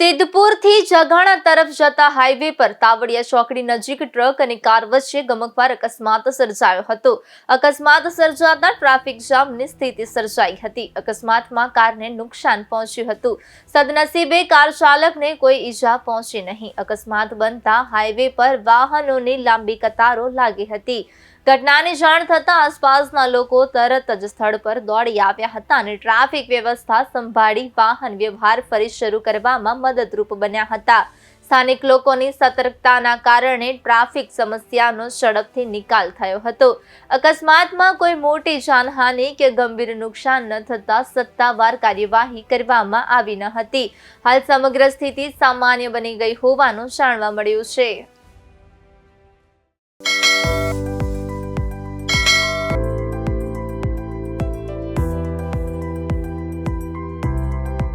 સિદ્ધપુરથી જગાણા તરફ જતા હાઈવે પર તાવડિયા ચોકડી નજીક ટ્રક અને કાર વચ્ચે ગમખ્વાર અકસ્માત સર્જાયો હતો. અકસ્માત સર્જાતા ટ્રાફિક જામની સ્થિતિ સર્જાઈ હતી. અકસ્માતમાં કારને નુકસાન પહોંચ્યું હતું. સદનસીબે કાર ચાલકને કોઈ ઈજા પહોંચી નહીં. અકસ્માત બનતા હાઈવે પર વાહનોની લાંબી કતારો લાગી હતી. ઘટનાની જાણ થતાં આસપાસના લોકો તરત જ સ્થળ પર દોડી આવ્યા હતા અને ટ્રાફિક વ્યવસ્થા સંભાળી વાહન વ્યવહાર ફરી શરૂ કરવામાં મદદરૂપ બન્યા હતા. સ્થાનિક લોકોની સતર્કતાના કારણે ટ્રાફિક સમસ્યાનો ઝડપથી નિકાલ થયો હતો. અકસ્માતમાં કોઈ મોટી જાનહાનિ કે ગંભીર નુકસાન ન થતાં સત્તાવાર કાર્યવાહી કરવામાં આવી ન હતી. હાલ સમગ્ર સ્થિતિ સામાન્ય બની ગઈ હોવાનું જાણવા મળ્યું છે.